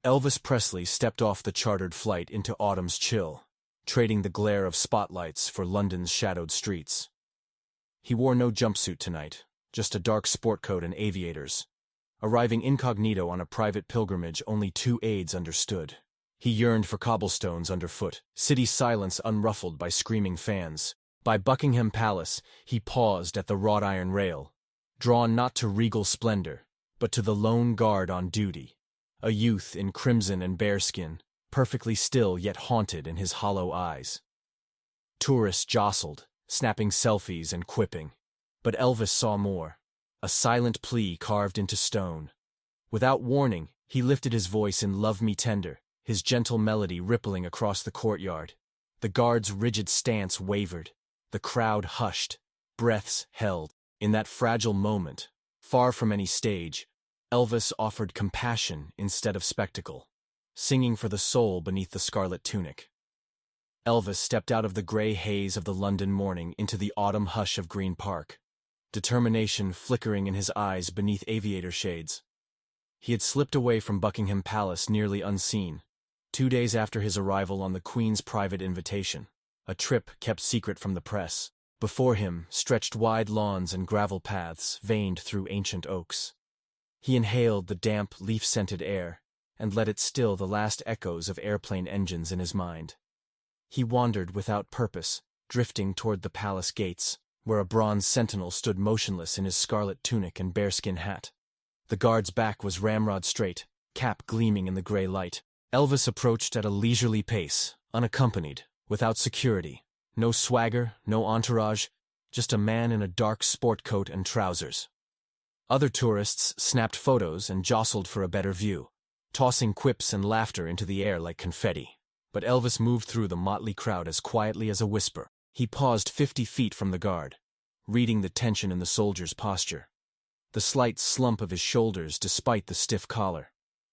Elvis Presley stepped off the chartered flight into autumn's chill, trading the glare of spotlights for London's shadowed streets. He wore no jumpsuit tonight, just a dark sport coat and aviators. Arriving incognito on a private pilgrimage only two aides understood. He yearned for cobblestones underfoot, city silence unruffled by screaming fans. By Buckingham Palace, he paused at the wrought iron rail, drawn not to regal splendor, but to the lone guard on duty, a youth in crimson and bearskin, perfectly still yet haunted in his hollow eyes. Tourists jostled, snapping selfies and quipping. But Elvis saw more, a silent plea carved into stone. Without warning, he lifted his voice in Love Me Tender, his gentle melody rippling across the courtyard. The guard's rigid stance wavered. The crowd hushed, breaths held. In that fragile moment, far from any stage, Elvis offered compassion instead of spectacle, singing for the soul beneath the scarlet tunic. Elvis stepped out of the gray haze of the London morning into the autumn hush of Green Park, determination flickering in his eyes beneath aviator shades. He had slipped away from Buckingham Palace nearly unseen, 2 days after his arrival on the Queen's private invitation, a trip kept secret from the press. Before him stretched wide lawns and gravel paths veined through ancient oaks. He inhaled the damp, leaf-scented air and let it still the last echoes of airplane engines in his mind. He wandered without purpose, drifting toward the palace gates, where a bronze sentinel stood motionless in his scarlet tunic and bearskin hat. The guard's back was ramrod straight, cap gleaming in the gray light. Elvis approached at a leisurely pace, unaccompanied, without security. No swagger, no entourage, just a man in a dark sport coat and trousers. Other tourists snapped photos and jostled for a better view, tossing quips and laughter into the air like confetti. But Elvis moved through the motley crowd as quietly as a whisper. He paused 50 feet from the guard, reading the tension in the soldier's posture. The slight slump of his shoulders despite the stiff collar,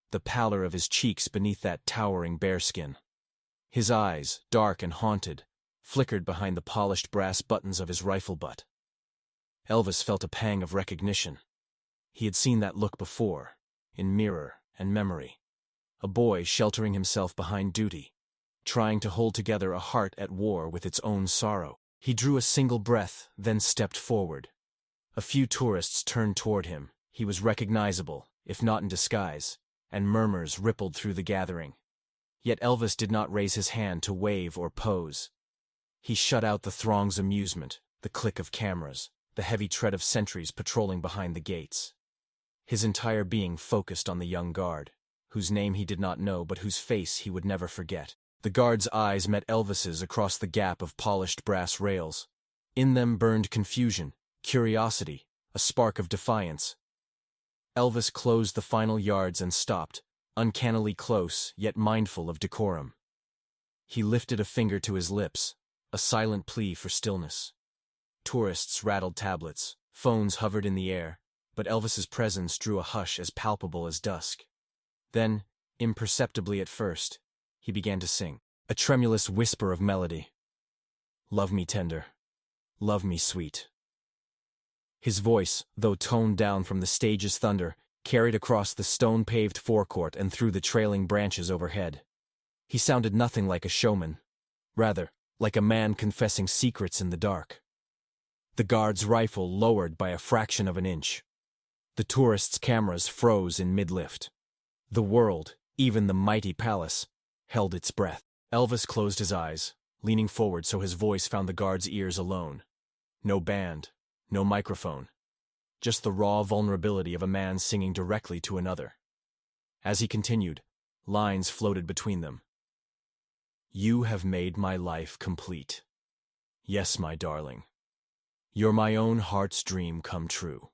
the pallor of his cheeks beneath that towering bearskin. His eyes, dark and haunted, flickered behind the polished brass buttons of his rifle butt. Elvis felt a pang of recognition. He had seen that look before, in mirror and memory. A boy sheltering himself behind duty, trying to hold together a heart at war with its own sorrow. He drew a single breath, then stepped forward. A few tourists turned toward him. He was recognizable, if not in disguise, and murmurs rippled through the gathering. Yet Elvis did not raise his hand to wave or pose. He shut out the throng's amusement, the click of cameras, the heavy tread of sentries patrolling behind the gates. His entire being focused on the young guard, whose name he did not know but whose face he would never forget. The guard's eyes met Elvis's across the gap of polished brass rails. In them burned confusion, curiosity, a spark of defiance. Elvis closed the final yards and stopped, uncannily close yet mindful of decorum. He lifted a finger to his lips, a silent plea for stillness. Tourists rattled tablets, phones hovered in the air, but Elvis's presence drew a hush as palpable as dusk. Then, imperceptibly at first, he began to sing, a tremulous whisper of melody. Love me tender, love me sweet. His voice, though toned down from the stage's thunder, carried across the stone-paved forecourt and through the trailing branches overhead. He sounded nothing like a showman, rather, like a man confessing secrets in the dark. The guard's rifle lowered by a fraction of an inch. The tourists' cameras froze in mid-lift. The world, even the mighty palace, held its breath. Elvis closed his eyes, leaning forward so his voice found the guard's ears alone. No band, no microphone, just the raw vulnerability of a man singing directly to another. As he continued, lines floated between them. You have made my life complete. Yes, my darling. You're my own heart's dream come true.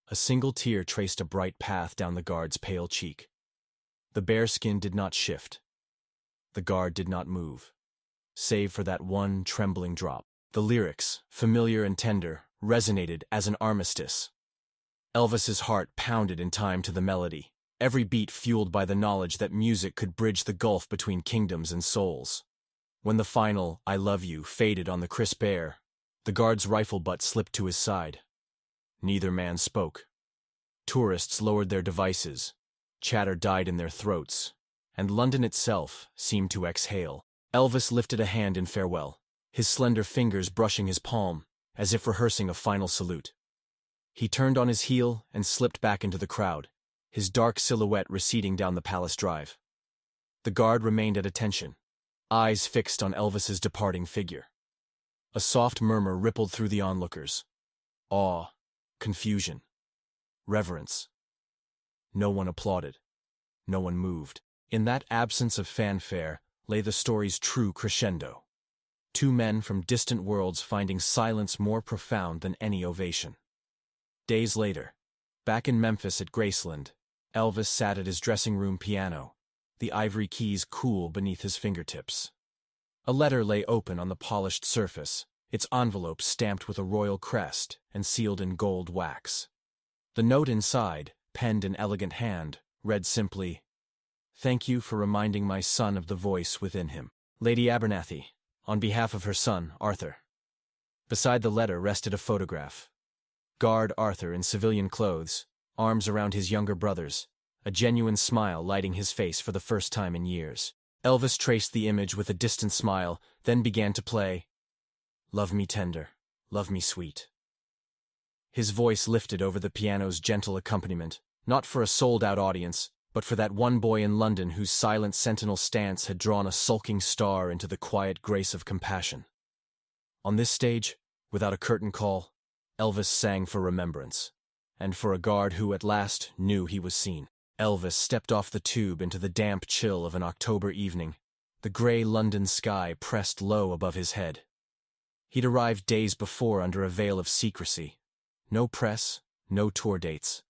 A single tear traced a bright path down the guard's pale cheek. The bearskin did not shift. The guard did not move, save for that one trembling drop. The lyrics, familiar and tender, resonated as an armistice. Elvis's heart pounded in time to the melody, every beat fueled by the knowledge that music could bridge the gulf between kingdoms and souls. When the final "I love you" faded on the crisp air, the guard's rifle butt slipped to his side. Neither man spoke. Tourists lowered their devices, Chatter died in their throats, and London itself seemed to exhale. Elvis lifted a hand in farewell, his slender fingers brushing his palm, as if rehearsing a final salute. He turned on his heel and slipped back into the crowd, his dark silhouette receding down the palace drive. The guard remained at attention, eyes fixed on Elvis's departing figure. A soft murmur rippled through the onlookers. Awe, confusion, reverence. No one applauded. No one moved. In that absence of fanfare lay the story's true crescendo. Two men from distant worlds finding silence more profound than any ovation. Days later, back in Memphis at Graceland, Elvis sat at his dressing room piano, the ivory keys cool beneath his fingertips. A letter lay open on the polished surface, its envelope stamped with a royal crest and sealed in gold wax. The note inside, penned in elegant hand, read simply, "Thank you for reminding my son of the voice within him. Lady Abernathy, on behalf of her son, Arthur." Beside the letter rested a photograph. Guard Arthur in civilian clothes, arms around his younger brothers, a genuine smile lighting his face for the first time in years. Elvis traced the image with a distant smile, then began to play, "Love Me Tender, Love Me Sweet." His voice lifted over the piano's gentle accompaniment, not for a sold-out audience, but for that one boy in London whose silent sentinel stance had drawn a sulking star into the quiet grace of compassion. On this stage, without a curtain call, Elvis sang for remembrance, and for a guard who at last knew he was seen. Elvis stepped off the tube into the damp chill of an October evening, the gray London sky pressed low above his head. He'd arrived days before under a veil of secrecy. No press, no tour dates.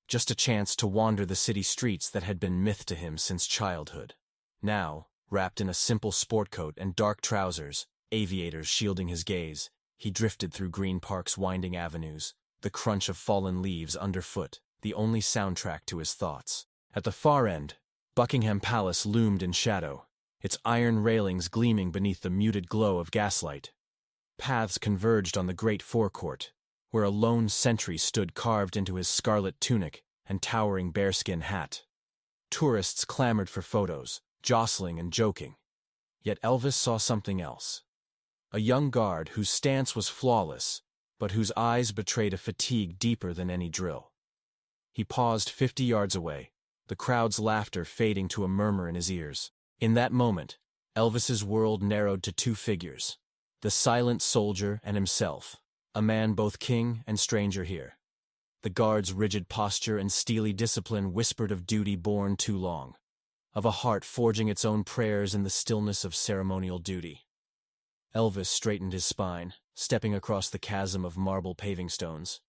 Just a chance to wander the city streets that had been myth to him since childhood. Now, wrapped in a simple sport coat and dark trousers, aviators shielding his gaze, he drifted through Green Park's winding avenues, the crunch of fallen leaves underfoot, the only soundtrack to his thoughts. At the far end, Buckingham Palace loomed in shadow, its iron railings gleaming beneath the muted glow of gaslight. Paths converged on the great forecourt, where a lone sentry stood carved into his scarlet tunic and towering bearskin hat. Tourists clamored for photos, jostling and joking. Yet Elvis saw something else. A young guard whose stance was flawless, but whose eyes betrayed a fatigue deeper than any drill. He paused 50 yards away, the crowd's laughter fading to a murmur in his ears. In that moment, Elvis's world narrowed to two figures, the silent soldier and himself, a man both king and stranger here. The guard's rigid posture and steely discipline whispered of duty borne too long, of a heart forging its own prayers in the stillness of ceremonial duty. Elvis straightened his spine, stepping across the chasm of marble paving stones.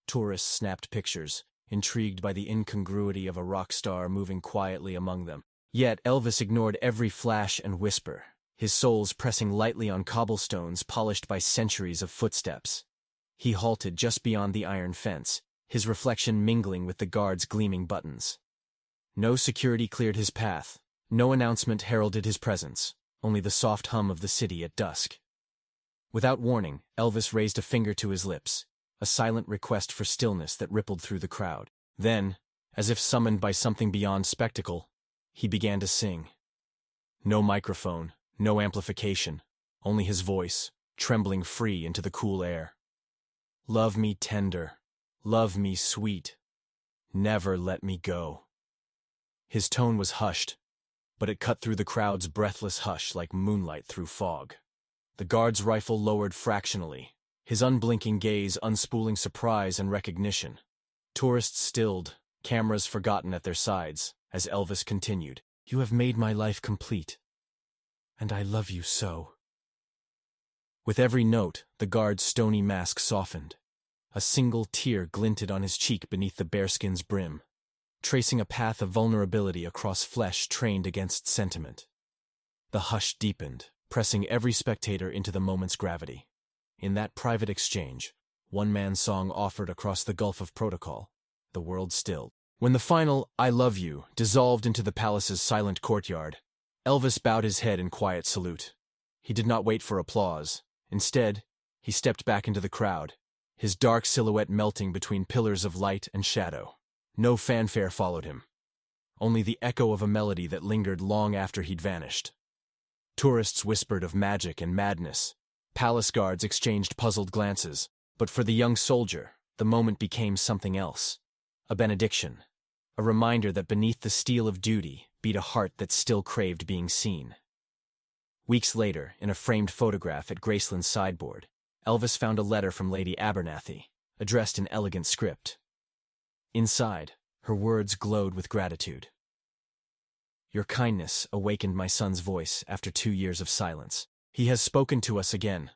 Tourists snapped pictures, intrigued by the incongruity of a rock star moving quietly among them. Yet Elvis ignored every flash and whisper, his soles pressing lightly on cobblestones polished by centuries of footsteps. He halted just beyond the iron fence, his reflection mingling with the guard's gleaming buttons. No security cleared his path, no announcement heralded his presence, only the soft hum of the city at dusk. Without warning, Elvis raised a finger to his lips, a silent request for stillness that rippled through the crowd. Then, as if summoned by something beyond spectacle, he began to sing. No microphone, no amplification, only his voice, trembling free into the cool air. Love me tender, love me sweet, never let me go. His tone was hushed, but it cut through the crowd's breathless hush like moonlight through fog. The guard's rifle lowered fractionally, his unblinking gaze unspooling surprise and recognition. Tourists stilled, cameras forgotten at their sides, as Elvis continued, "You have made my life complete, and I love you so." With every note, the guard's stony mask softened. A single tear glinted on his cheek beneath the bearskin's brim, tracing a path of vulnerability across flesh trained against sentiment. The hush deepened, pressing every spectator into the moment's gravity. In that private exchange, one man's song offered across the gulf of protocol, the world stilled. When the final "I love you" dissolved into the palace's silent courtyard, Elvis bowed his head in quiet salute. He did not wait for applause. Instead, he stepped back into the crowd, his dark silhouette melting between pillars of light and shadow. No fanfare followed him. only the echo of a melody that lingered long after he'd vanished. Tourists whispered of magic and madness. Palace guards exchanged puzzled glances, but for the young soldier, the moment became something else. A benediction. A reminder that beneath the steel of duty beat a heart that still craved being seen. Weeks later, in a framed photograph at Graceland's sideboard, Elvis found a letter from Lady Abernathy, addressed in elegant script. Inside, her words glowed with gratitude. Your kindness awakened my son's voice after 2 years of silence. He has spoken to us again.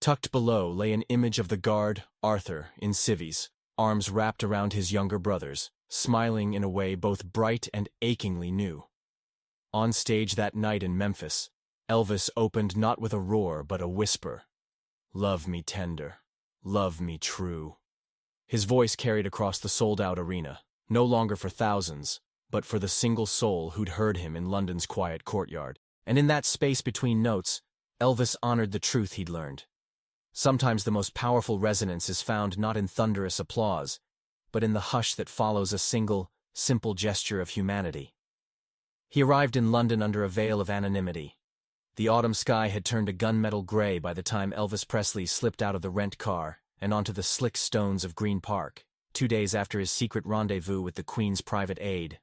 Tucked below lay an image of the guard, Arthur, in civvies, arms wrapped around his younger brothers, smiling in a way both bright and achingly new. On stage that night in Memphis, Elvis opened not with a roar but a whisper. Love me tender, love me true. His voice carried across the sold-out arena, no longer for thousands, but for the single soul who'd heard him in London's quiet courtyard. And in that space between notes, Elvis honored the truth he'd learned. Sometimes the most powerful resonance is found not in thunderous applause, but in the hush that follows a single, simple gesture of humanity. He arrived in London under a veil of anonymity. The autumn sky had turned a gunmetal gray by the time Elvis Presley slipped out of the rent car and onto the slick stones of Green Park, 2 days after his secret rendezvous with the Queen's private aide.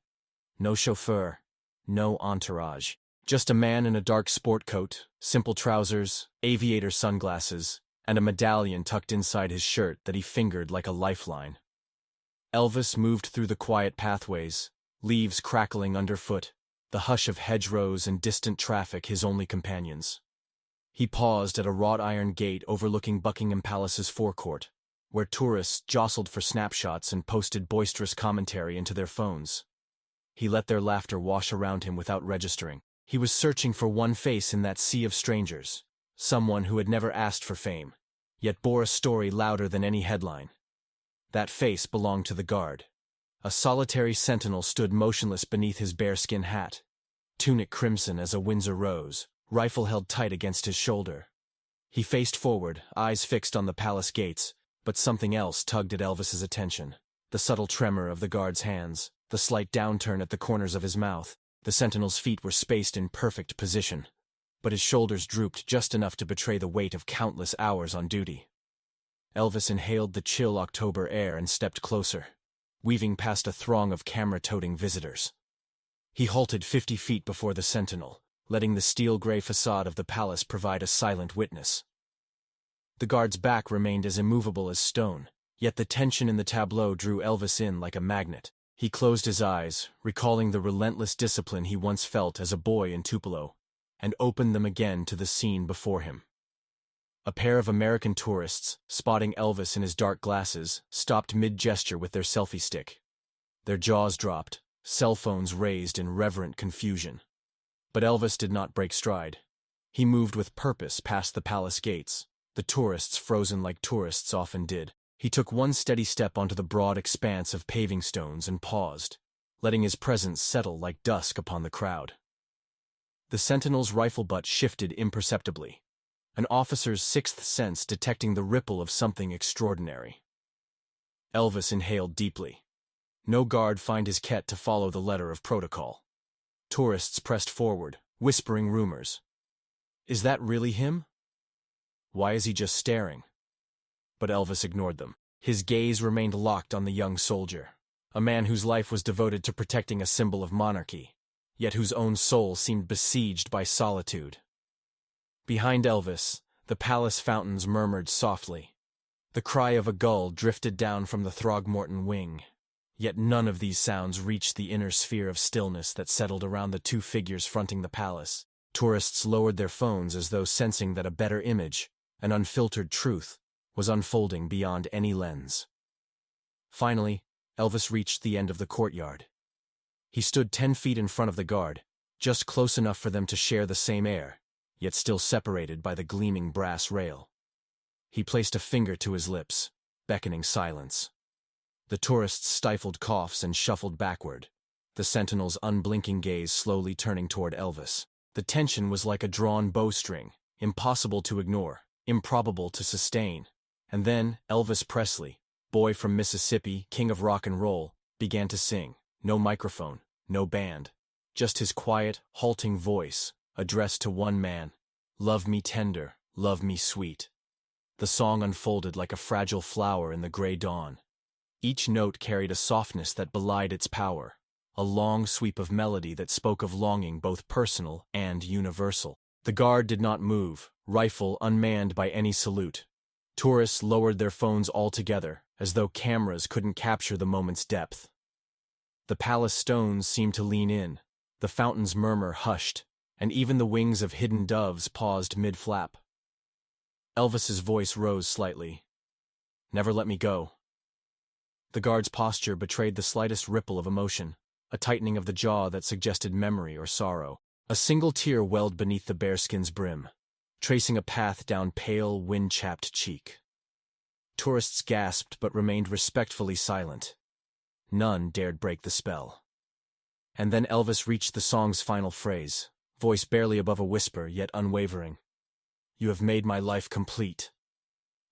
No chauffeur, no entourage. Just a man in a dark sport coat, simple trousers, aviator sunglasses, and a medallion tucked inside his shirt that he fingered like a lifeline. Elvis moved through the quiet pathways, leaves crackling underfoot, the hush of hedgerows and distant traffic his only companions. He paused at a wrought iron gate overlooking Buckingham Palace's forecourt, where tourists jostled for snapshots and posted boisterous commentary into their phones. He let their laughter wash around him without registering. He was searching for one face in that sea of strangers, someone who had never asked for fame, yet bore a story louder than any headline. That face belonged to the guard. A solitary sentinel stood motionless beneath his bearskin hat, tunic crimson as a Windsor rose, rifle held tight against his shoulder. He faced forward, eyes fixed on the palace gates, but something else tugged at Elvis's attention. The subtle tremor of the guard's hands, the slight downturn at the corners of his mouth. The sentinel's feet were spaced in perfect position, but his shoulders drooped just enough to betray the weight of countless hours on duty. Elvis inhaled the chill October air and stepped closer, weaving past a throng of camera-toting visitors. He halted 50 feet before the sentinel, letting the steel-gray facade of the palace provide a silent witness. The guard's back remained as immovable as stone, yet the tension in the tableau drew Elvis in like a magnet. He closed his eyes, recalling the relentless discipline he once felt as a boy in Tupelo, and opened them again to the scene before him. A pair of American tourists, spotting Elvis in his dark glasses, stopped mid-gesture with their selfie stick. Their jaws dropped, cell phones raised in reverent confusion. But Elvis did not break stride. He moved with purpose past the palace gates, the tourists frozen like tourists often did. He took one steady step onto the broad expanse of paving stones and paused, letting his presence settle like dusk upon the crowd. The sentinel's rifle butt shifted imperceptibly, an officer's sixth sense detecting the ripple of something extraordinary. Elvis inhaled deeply. No guard fined his ket to follow the letter of protocol. Tourists pressed forward, whispering rumors. Is that really him? Why is he just staring? But Elvis ignored them. His gaze remained locked on the young soldier, a man whose life was devoted to protecting a symbol of monarchy, yet whose own soul seemed besieged by solitude. Behind Elvis, the palace fountains murmured softly. The cry of a gull drifted down from the Throgmorton wing, yet none of these sounds reached the inner sphere of stillness that settled around the two figures fronting the palace. Tourists lowered their phones as though sensing that a better image, an unfiltered truth, was unfolding beyond any lens. Finally, Elvis reached the end of the courtyard. He stood 10 feet in front of the guard, just close enough for them to share the same air, yet still separated by the gleaming brass rail. He placed a finger to his lips, beckoning silence. The tourists stifled coughs and shuffled backward, the sentinel's unblinking gaze slowly turning toward Elvis. The tension was like a drawn bowstring, impossible to ignore, improbable to sustain. And then Elvis Presley, boy from Mississippi, king of rock and roll, began to sing. No microphone, no band. Just his quiet, halting voice, addressed to one man. "Love me tender, love me sweet." The song unfolded like a fragile flower in the gray dawn. Each note carried a softness that belied its power, a long sweep of melody that spoke of longing both personal and universal. The guard did not move, rifle unmanned by any salute. Tourists lowered their phones altogether, as though cameras couldn't capture the moment's depth. The palace stones seemed to lean in, the fountain's murmur hushed, and even the wings of hidden doves paused mid-flap. Elvis's voice rose slightly. "Never let me go." The guard's posture betrayed the slightest ripple of emotion, a tightening of the jaw that suggested memory or sorrow. A single tear welled beneath the bearskin's brim, tracing a path down pale, wind-chapped cheek. Tourists gasped but remained respectfully silent. None dared break the spell. And then Elvis reached the song's final phrase, voice barely above a whisper, yet unwavering. "You have made my life complete."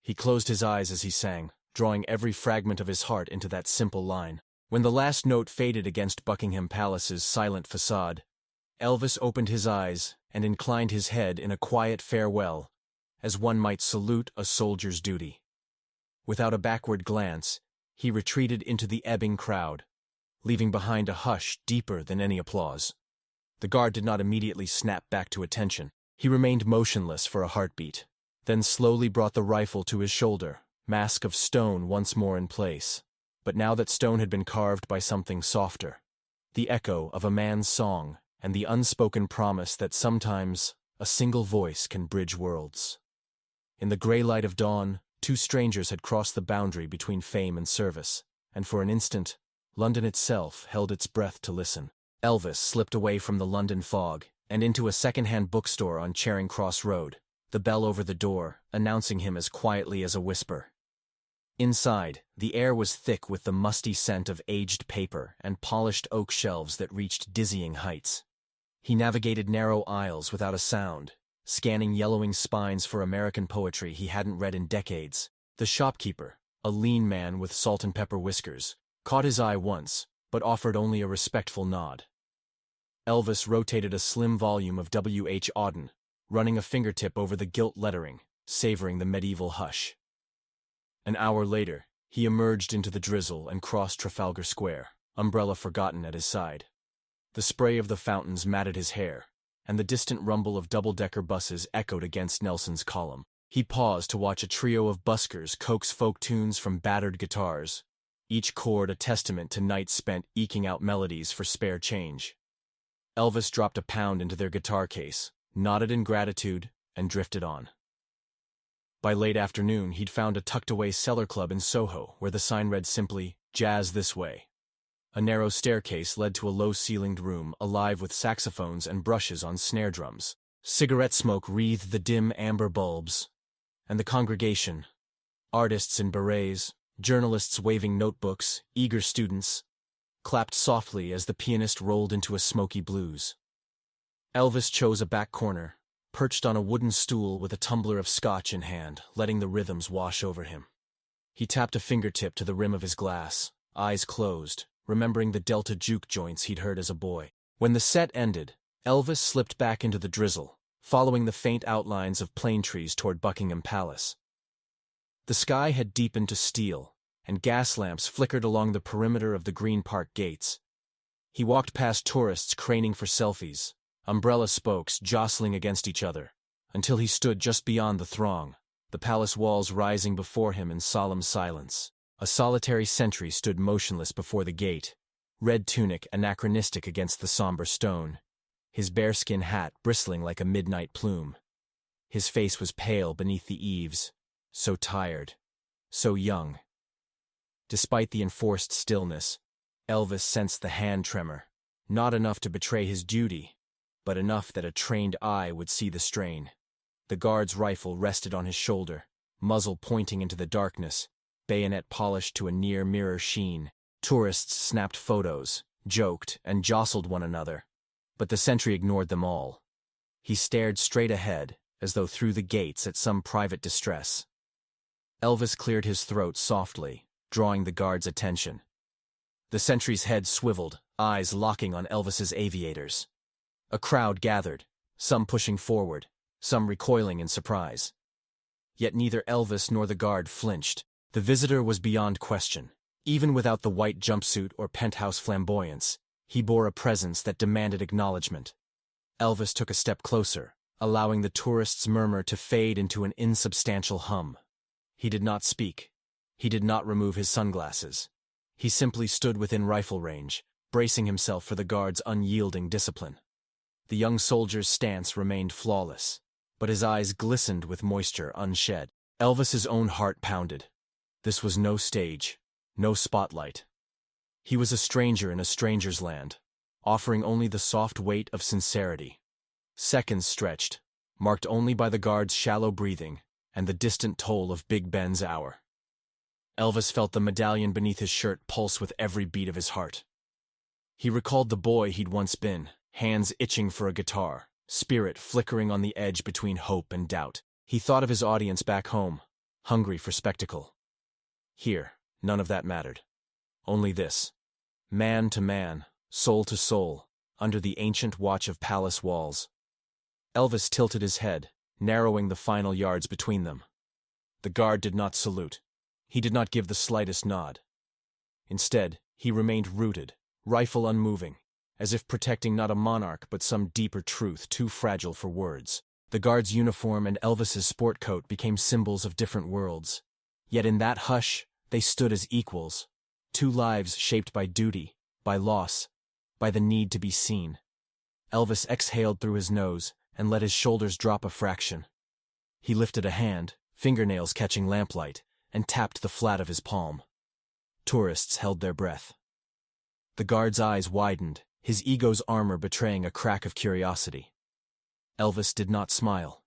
He closed his eyes as he sang, drawing every fragment of his heart into that simple line. When the last note faded against Buckingham Palace's silent facade, Elvis opened his eyes and inclined his head in a quiet farewell, as one might salute a soldier's duty. Without a backward glance, he retreated into the ebbing crowd, leaving behind a hush deeper than any applause. The guard did not immediately snap back to attention. He remained motionless for a heartbeat, then slowly brought the rifle to his shoulder, mask of stone once more in place. But now that stone had been carved by something softer, the echo of a man's song and the unspoken promise that sometimes a single voice can bridge worlds. In the gray light of dawn, two strangers had crossed the boundary between fame and service, and for an instant, London itself held its breath to listen. Elvis slipped away from the London fog and into a second-hand bookstore on Charing Cross Road, the bell over the door announcing him as quietly as a whisper. Inside, the air was thick with the musty scent of aged paper and polished oak shelves that reached dizzying heights. He navigated narrow aisles without a sound, scanning yellowing spines for American poetry he hadn't read in decades. The shopkeeper, a lean man with salt and pepper whiskers, caught his eye once, but offered only a respectful nod. Elvis rotated a slim volume of W.H. Auden, running a fingertip over the gilt lettering, savoring the medieval hush. An hour later, he emerged into the drizzle and crossed Trafalgar Square, umbrella forgotten at his side. The spray of the fountains matted his hair, and the distant rumble of double-decker buses echoed against Nelson's column. He paused to watch a trio of buskers coax folk tunes from battered guitars, each chord a testament to nights spent eking out melodies for spare change. Elvis dropped £1 into their guitar case, nodded in gratitude, and drifted on. By late afternoon, he'd found a tucked-away cellar club in Soho where the sign read simply, "Jazz This Way." A narrow staircase led to a low-ceilinged room alive with saxophones and brushes on snare drums. Cigarette smoke wreathed the dim amber bulbs, and the congregation, artists in berets, journalists waving notebooks, eager students, clapped softly as the pianist rolled into a smoky blues. Elvis chose a back corner, perched on a wooden stool with a tumbler of scotch in hand, letting the rhythms wash over him. He tapped a fingertip to the rim of his glass, eyes closed, remembering the Delta juke joints he'd heard as a boy. When the set ended, Elvis slipped back into the drizzle, following the faint outlines of plane trees toward Buckingham Palace. The sky had deepened to steel, and gas lamps flickered along the perimeter of the Green Park gates. He walked past tourists craning for selfies, umbrella spokes jostling against each other, until he stood just beyond the throng, the palace walls rising before him in solemn silence. A solitary sentry stood motionless before the gate, red tunic anachronistic against the somber stone, his bearskin hat bristling like a midnight plume. His face was pale beneath the eaves, so tired, so young. Despite the enforced stillness, Elvis sensed the hand tremor, not enough to betray his duty, but enough that a trained eye would see the strain. The guard's rifle rested on his shoulder, muzzle pointing into the darkness, bayonet polished to a near-mirror sheen. Tourists snapped photos, joked, and jostled one another, but the sentry ignored them all. He stared straight ahead, as though through the gates at some private distress. Elvis cleared his throat softly, drawing the guard's attention. The sentry's head swiveled, eyes locking on Elvis's aviators. A crowd gathered, some pushing forward, some recoiling in surprise. Yet neither Elvis nor the guard flinched. The visitor was beyond question. Even without the white jumpsuit or penthouse flamboyance, he bore a presence that demanded acknowledgement. Elvis took a step closer, allowing the tourists' murmur to fade into an insubstantial hum. He did not speak. He did not remove his sunglasses. He simply stood within rifle range, bracing himself for the guard's unyielding discipline. The young soldier's stance remained flawless, but his eyes glistened with moisture unshed. Elvis's own heart pounded. This was no stage, no spotlight. He was a stranger in a stranger's land, offering only the soft weight of sincerity. Seconds stretched, marked only by the guard's shallow breathing and the distant toll of Big Ben's hour. Elvis felt the medallion beneath his shirt pulse with every beat of his heart. He recalled the boy he'd once been, hands itching for a guitar, spirit flickering on the edge between hope and doubt. He thought of his audience back home, hungry for spectacle. Here, none of that mattered. Only this. Man to man, soul to soul, under the ancient watch of palace walls. Elvis tilted his head, narrowing the final yards between them. The guard did not salute. He did not give the slightest nod. Instead, he remained rooted, rifle unmoving, as if protecting not a monarch but some deeper truth too fragile for words. The guard's uniform and Elvis's sport coat became symbols of different worlds. Yet in that hush, they stood as equals. Two lives shaped by duty, by loss, by the need to be seen. Elvis exhaled through his nose and let his shoulders drop a fraction. He lifted a hand, fingernails catching lamplight, and tapped the flat of his palm. Tourists held their breath. The guard's eyes widened, his ego's armor betraying a crack of curiosity. Elvis did not smile.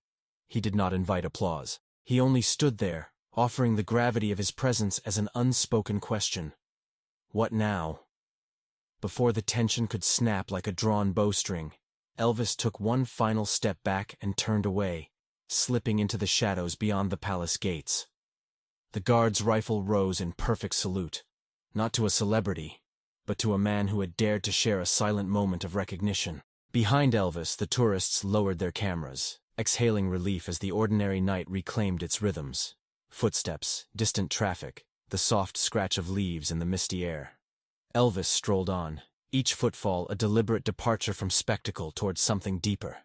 He did not invite applause. He only stood there, offering the gravity of his presence as an unspoken question. What now? Before the tension could snap like a drawn bowstring, Elvis took one final step back and turned away, slipping into the shadows beyond the palace gates. The guard's rifle rose in perfect salute, not to a celebrity, but to a man who had dared to share a silent moment of recognition. Behind Elvis, the tourists lowered their cameras, exhaling relief as the ordinary night reclaimed its rhythms. Footsteps, distant traffic, the soft scratch of leaves in the misty air. Elvis strolled on, each footfall a deliberate departure from spectacle towards something deeper.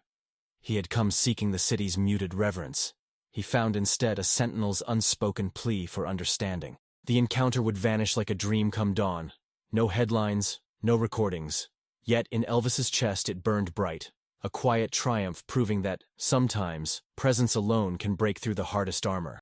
He had come seeking the city's muted reverence. He found instead a sentinel's unspoken plea for understanding. The encounter would vanish like a dream come dawn. No headlines, no recordings. Yet in Elvis's chest it burned bright, a quiet triumph proving that, sometimes, presence alone can break through the hardest armor.